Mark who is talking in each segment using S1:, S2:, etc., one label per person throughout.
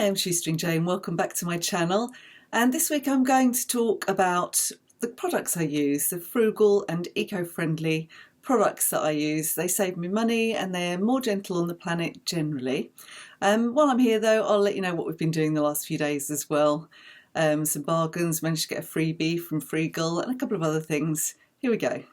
S1: Hi, I'm Shoestring Jane. Welcome back to my channel. And this week I'm going to talk about the products I use, the frugal and eco-friendly products that I use. They save me money and they're more gentle on the planet generally. While I'm here though, I'll let you know what we've been doing the last few days as well. Some bargains, managed to get a freebie from Frugal and a couple of other things. Here we go.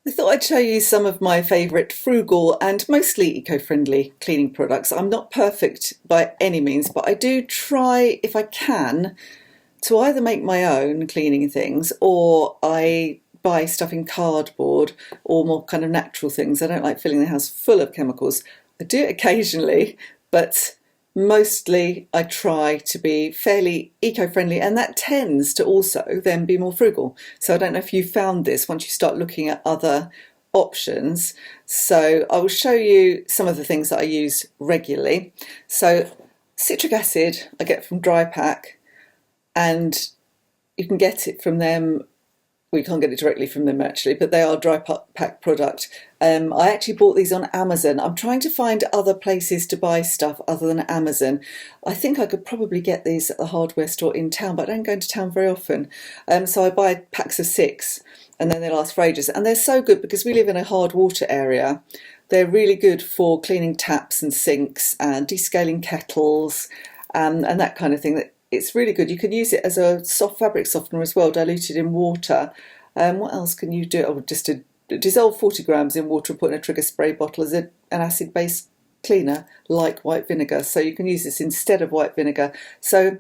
S1: I thought I'd show you some of my favourite frugal and mostly eco-friendly cleaning products. I'm not perfect by any means, but I do try, if I can, to either make my own cleaning things or I buy stuff in cardboard or more kind of natural things. I don't like filling the house full of chemicals. I do it occasionally, but mostly I try to be fairly eco-friendly, and that tends to also then be more frugal. So I don't know if you found this once you start looking at other options. So I will show you some of the things that I use regularly. So citric acid I get from Dry Pack, and you can get it from them. We can't get it directly from them actually, but they are Dry Pack product. I actually bought these on Amazon. I'm trying to find other places to buy stuff other than Amazon. I think I could probably get these at the hardware store in town, but I don't go into town very often. So I buy packs of 6 and then they last for ages. And they're so good because we live in a hard water area. They're really good for cleaning taps and sinks and descaling kettles and that kind of thing. It's really good. You can use it as a soft fabric softener as well, diluted in water. What else can you do? Oh, just to dissolve 40 grams in water and put in a trigger spray bottle as an acid-based cleaner, like white vinegar. So you can use this instead of white vinegar. So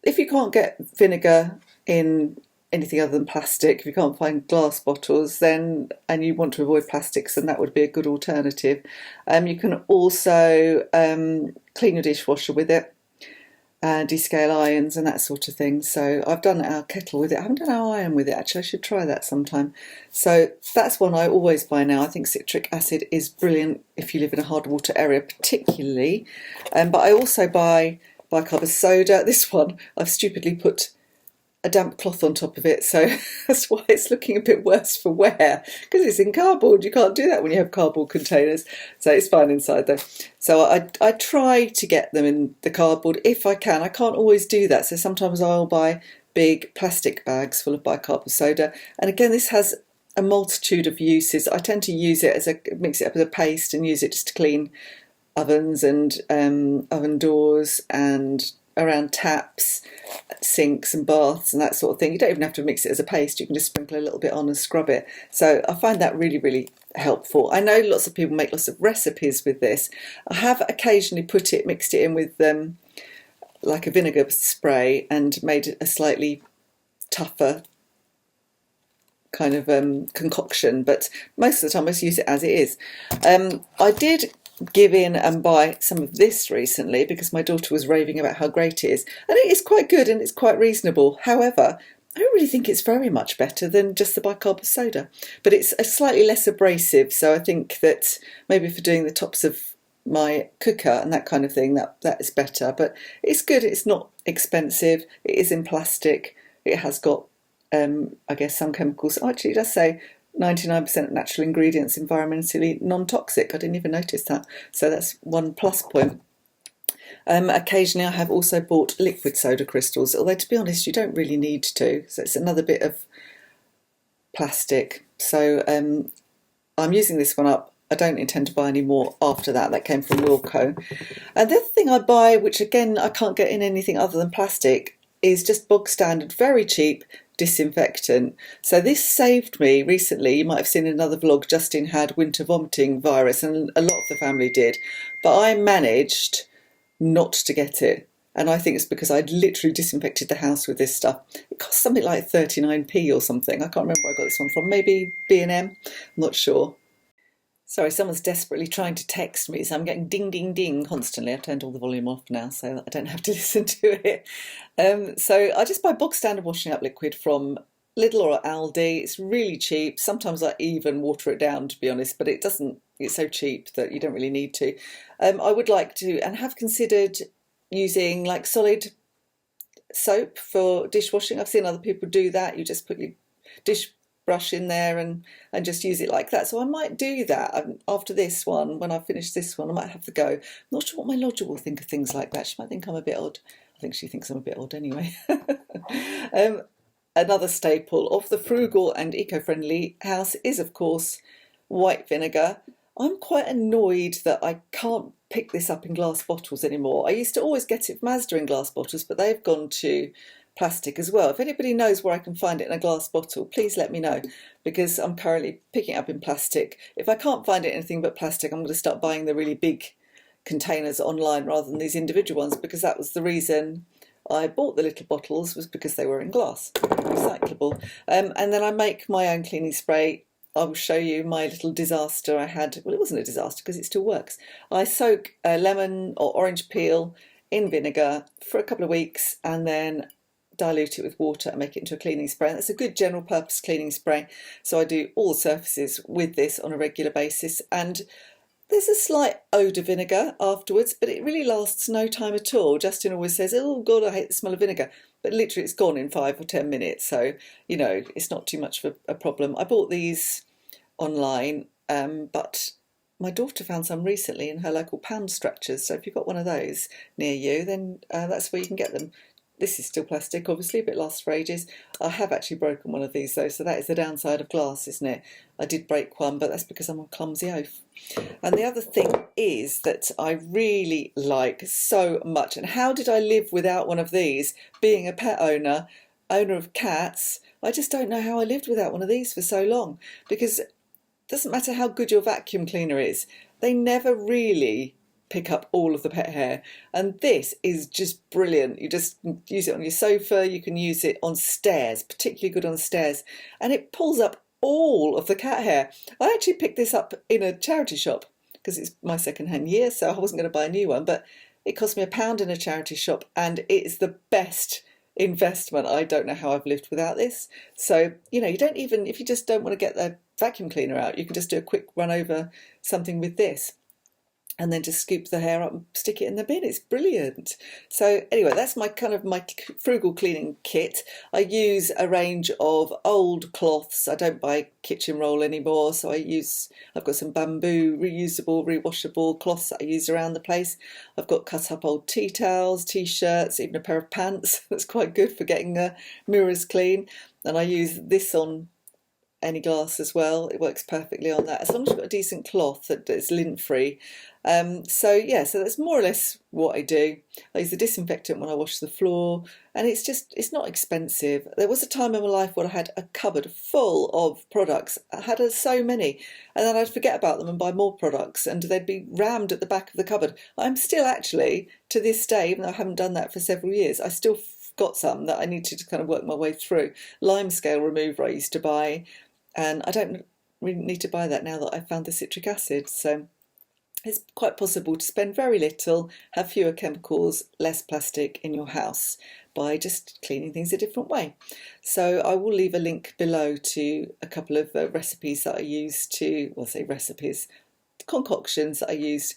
S1: if you can't get vinegar in anything other than plastic, if you can't find glass bottles, then and you want to avoid plastics, then that would be a good alternative. You can also clean your dishwasher with it. Descale irons and that sort of thing. So I've done our kettle with it. I haven't done our iron with it actually. I should try that sometime. So that's one I always buy now. I think citric acid is brilliant if you live in a hard water area particularly. But I also buy bicarb soda. This one I've stupidly put a damp cloth on top of it, so that's why it's looking a bit worse for wear, because it's in cardboard. You can't do that when you have cardboard containers, so it's fine inside though. So I try to get them in the cardboard if I can. I can't always do that, so sometimes I'll buy big plastic bags full of bicarb soda, and again this has a multitude of uses. I tend to use it as mix it up as a paste and use it just to clean ovens and oven doors and around taps, sinks and baths and that sort of thing. You don't even have to mix it as a paste. You can just sprinkle a little bit on and scrub it. So I find that really, really helpful. I know lots of people make lots of recipes with this. I have occasionally mixed it in with like a vinegar spray and made it a slightly tougher kind of concoction, but most of the time I just use it as it is. I did give in and buy some of this recently because my daughter was raving about how great it is, and it is quite good and it's quite reasonable. However, I don't really think it's very much better than just the bicarb soda, but it's a slightly less abrasive, so I think that maybe for doing the tops of my cooker and that kind of thing, that is better. But it's good, it's not expensive, it is in plastic, it has got I guess some chemicals. Actually it does say 99% natural ingredients, environmentally non-toxic. I didn't even notice that. So that's one plus point. Occasionally I have also bought liquid soda crystals, although to be honest you don't really need to. So it's another bit of plastic. So I'm using this one up. I don't intend to buy any more after that. That came from Wilco. And the other thing I buy, which again I can't get in anything other than plastic, is just bog standard, very cheap disinfectant. So this saved me recently. You might have seen in another vlog, Justin had winter vomiting virus and a lot of the family did, but I managed not to get it, and I think it's because I'd literally disinfected the house with this stuff. It cost something like 39p or something. I can't remember where I got this one from, maybe B&M, I'm not sure. Sorry, someone's desperately trying to text me, so I'm getting ding, ding, ding constantly. I've turned all the volume off now, so I don't have to listen to it. So I just buy bog standard washing up liquid from Lidl or Aldi. It's really cheap. Sometimes I even water it down, to be honest, but it's so cheap that you don't really need to. I would like to, and have considered using like solid soap for dishwashing. I've seen other people do that. You just put your dish brush in there and just use it like that. So I might do that after this one. When I finish this one, I might have to go. I'm not sure what my lodger will think of things like that. She might think I'm a bit odd. I think she thinks I'm a bit odd anyway. Another staple of the frugal and eco-friendly house is, of course, white vinegar. I'm quite annoyed that I can't pick this up in glass bottles anymore. I used to always get it from Asda in glass bottles, but they've gone to plastic as well. If anybody knows where I can find it in a glass bottle, please let me know, because I'm currently picking it up in plastic. If I can't find it in anything but plastic, I'm going to start buying the really big containers online rather than these individual ones, because that was the reason I bought the little bottles, was because they were in glass, recyclable. And then I make my own cleaning spray. I will show you my little disaster I had. Well, it wasn't a disaster because it still works. I soak a lemon or orange peel in vinegar for a couple of weeks and then dilute it with water and make it into a cleaning spray. And that's a good general purpose cleaning spray. So I do all the surfaces with this on a regular basis. And there's a slight odour of vinegar afterwards, but it really lasts no time at all. Justin always says, oh God, I hate the smell of vinegar. But literally it's gone in 5 or 10 minutes. So, you know, it's not too much of a problem. I bought these online, but my daughter found some recently in her local pound structures. So if you've got one of those near you, then that's where you can get them. This is still plastic, obviously, but it lasts for ages. I have actually broken one of these though, so that is the downside of glass, isn't it? I did break one, but that's because I'm a clumsy oaf. And the other thing is that I really like so much, and how did I live without one of these? Being a pet owner of cats, I just don't know how I lived without one of these for so long, because it doesn't matter how good your vacuum cleaner is, they never really pick up all of the pet hair, and this is just brilliant. You just use it on your sofa, you can use it on stairs, particularly good on stairs, and it pulls up all of the cat hair. I actually picked this up in a charity shop because it's my second-hand year, so I wasn't going to buy a new one, but it cost me £1 in a charity shop, and it is the best investment. I don't know how I've lived without this. So, you know, you don't even, if you just don't want to get the vacuum cleaner out, you can just do a quick run over something with this, and then just scoop the hair up and stick it in the bin. It's brilliant. So anyway, that's my frugal cleaning kit. I use a range of old cloths. I don't buy kitchen roll anymore, so I've got some bamboo, reusable, rewashable cloths that I use around the place. I've got cut up old tea towels, t-shirts, even a pair of pants. That's quite good for getting the mirrors clean. And I use this on any glass as well. It works perfectly on that, as long as you've got a decent cloth that is lint free. So that's more or less what I do. I use the disinfectant when I wash the floor, and it's not expensive. There was a time in my life where I had a cupboard full of products. I had so many, and then I'd forget about them and buy more products, and they'd be rammed at the back of the cupboard. I'm still actually, to this day, even though I haven't done that for several years, I still got some that I need to kind of work my way through. Lime scale remover I used to buy, and I don't really need to buy that now that I've found the citric acid. So it's quite possible to spend very little, have fewer chemicals, less plastic in your house by just cleaning things a different way. So I will leave a link below to a couple of recipes that I use concoctions that I used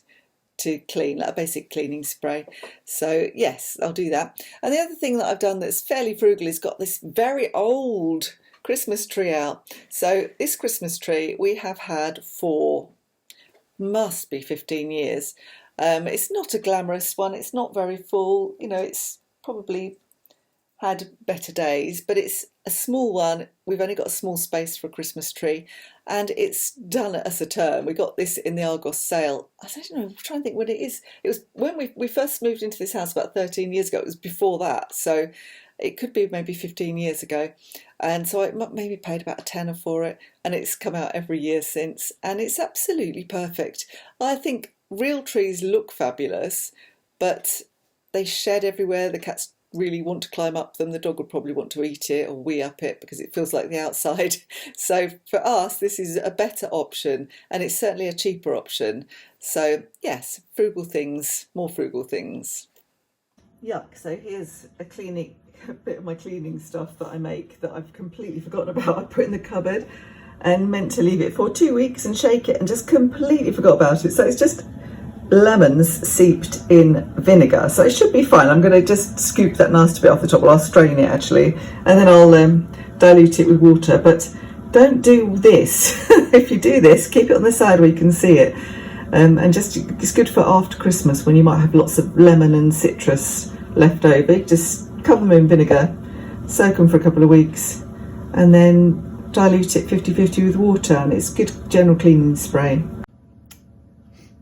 S1: to clean, like a basic cleaning spray. So yes, I'll do that. And the other thing that I've done that's fairly frugal is got this very old Christmas tree out. So this Christmas tree we have had for must be 15 years. It's not a glamorous one, it's not very full, you know, it's probably had better days, but it's a small one. We've only got a small space for a Christmas tree, and it's done us a turn. We got this in the Argos sale. I don't know, I'm trying to think when it is. It was when we first moved into this house about 13 years ago. It was before that, so it could be maybe 15 years ago. And so I maybe paid about a tenner for it, and it's come out every year since, and it's absolutely perfect. I think real trees look fabulous, but they shed everywhere. The cats really want to climb up them. The dog would probably want to eat it or wee up it because it feels like the outside. So for us, this is a better option, and it's certainly a cheaper option. So yes, frugal things, more frugal things. Yuck, so here's a bit of my cleaning stuff that I make that I've completely forgotten about. I put in the cupboard and meant to leave it for 2 weeks and shake it, and just completely forgot about it. So it's just lemons seeped in vinegar, so it should be fine. I'm going to just scoop that nasty bit off the top. Well, I'll strain it actually, and then I'll dilute it with water. But don't do this. If you do this, keep it on the side where you can see it. And just, it's good for after Christmas when you might have lots of lemon and citrus left over. Just cover them in vinegar, soak them for a couple of weeks, and then dilute it 50-50 with water, and it's good general cleaning spray.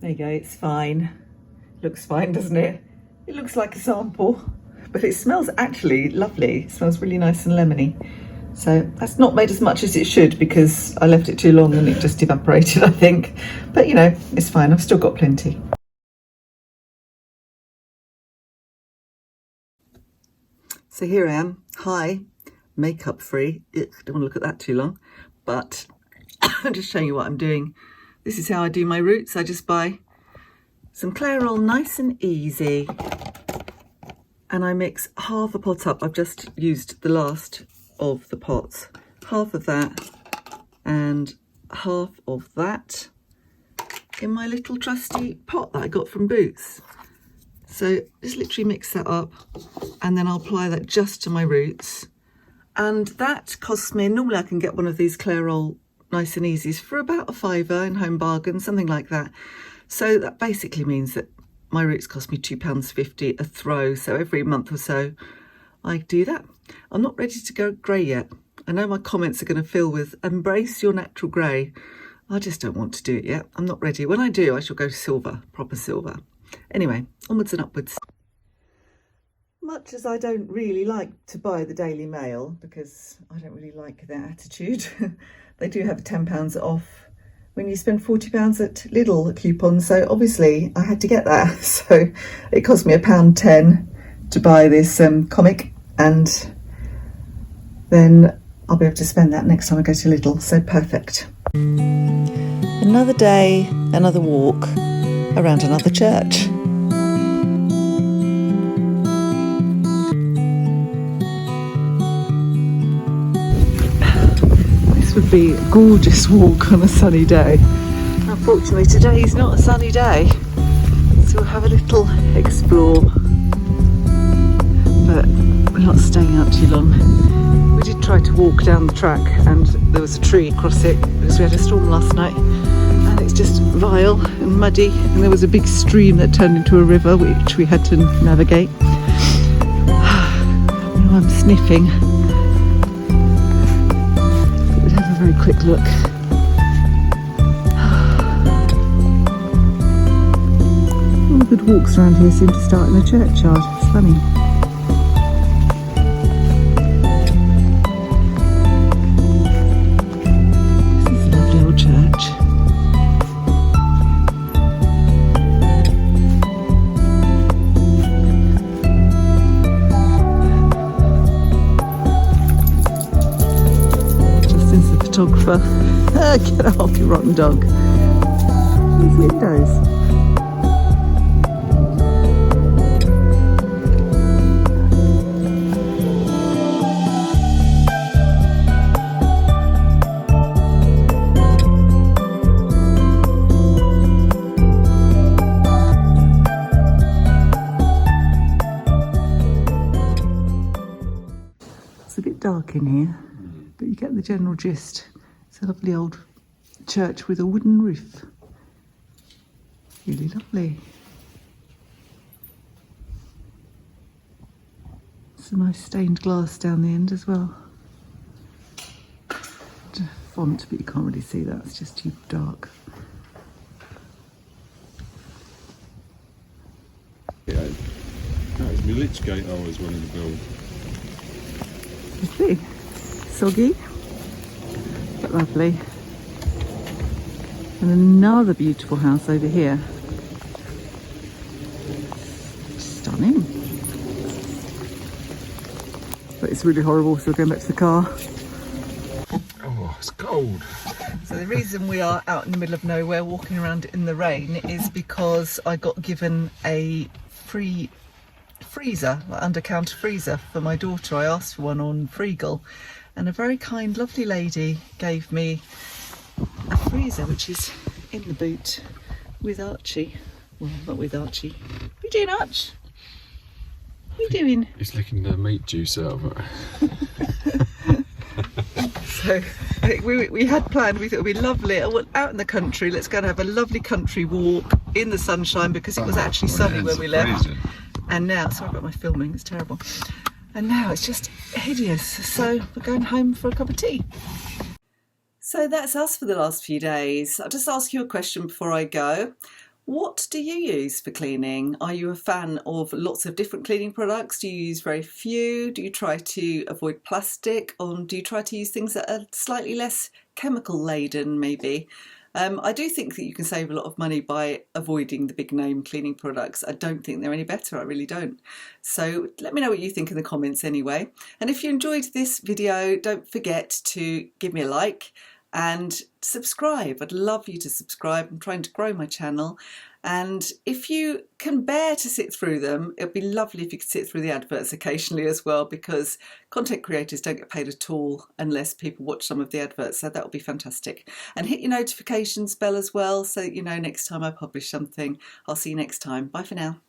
S1: There you go, it's fine. Looks fine, doesn't it? It looks like a sample, but it smells actually lovely. It smells really nice and lemony. So that's not made as much as it should because I left it too long and it just evaporated, I think. But you know, it's fine, I've still got plenty. So here I am, hi, makeup free. Ugh, don't want to look at that too long, but I'm just showing you what I'm doing. This is how I do my roots. I just buy some Clairol Nice and Easy, and I mix half a pot up. I've just used the last of the pots, half of that and half of that in my little trusty pot that I got from Boots. So just literally mix that up, and then I'll apply that just to my roots. And that costs me, normally I can get one of these Clairol Nice and Easies for about £5 in Home Bargain, something like that. So that basically means that my roots cost me £2.50 a throw. So every month or so I do that. I'm not ready to go grey yet. I know my comments are going to fill with embrace your natural grey. I just don't want to do it yet. I'm not ready. When I do, I shall go silver, proper silver. Anyway, onwards and upwards. Much as I don't really like to buy the Daily Mail because I don't really like their attitude, they do have £10 off when you spend £40 at Lidl coupon. So obviously I had to get that. So it cost me £1.10 to buy this comic, and then I'll be able to spend that next time I go to Lidl. So perfect. Another day, another walk around another church. This would be a gorgeous walk on a sunny day. Unfortunately today is not a sunny day, so we'll have a little explore, but we're not staying out too long. We did try to walk down the track and there was a tree across it because we had a storm last night, and it's just vile and muddy, and there was a big stream that turned into a river which we had to navigate. Now I'm sniffing. Let's have a very quick look. All the good walks around here seem to start in a churchyard. It's funny. Photographer. Get off, you rotten dog. These windows. It's a bit dark in here, but you get the general gist. It's a lovely old church with a wooden roof. Really lovely. It's a nice stained glass down the end as well. Font, but you can't really see that, it's just too dark.
S2: Yeah, that was my lich gate I always wanted to build.
S1: You see? Soggy, but lovely. And another beautiful house over here. Stunning. But it's really horrible, so we're going back to the car.
S2: Oh, it's cold.
S1: So the reason we are out in the middle of nowhere walking around in the rain is because I got given a free freezer, like under-counter freezer for my daughter. I asked for one on Frugal, and a very kind, lovely lady gave me a freezer, which is in the boot with Archie. Well, not with Archie. What are you doing, Arch? What are you doing?
S2: He's licking the meat juice out of it.
S1: So we had planned, we thought it would be lovely. I went out in the country, let's go and have a lovely country walk in the sunshine, because it was actually sunny when we left. And now, sorry about my filming, it's terrible. And now it's just hideous. So we're going home for a cup of tea. So that's us for the last few days. I'll just ask you a question before I go. What do you use for cleaning? Are you a fan of lots of different cleaning products? Do you use very few? Do you try to avoid plastic? Or do you try to use things that are slightly less chemical laden, maybe? I do think that you can save a lot of money by avoiding the big name cleaning products. I don't think they're any better, I really don't. So let me know what you think in the comments anyway. And if you enjoyed this video, don't forget to give me a like and subscribe. I'd love you to subscribe. I'm trying to grow my channel. And if you can bear to sit through them, it'd be lovely if you could sit through the adverts occasionally as well, because content creators don't get paid at all unless people watch some of the adverts, so that would be fantastic. And hit your notifications bell as well, so that you know next time I publish something. I'll see you next time. Bye for now.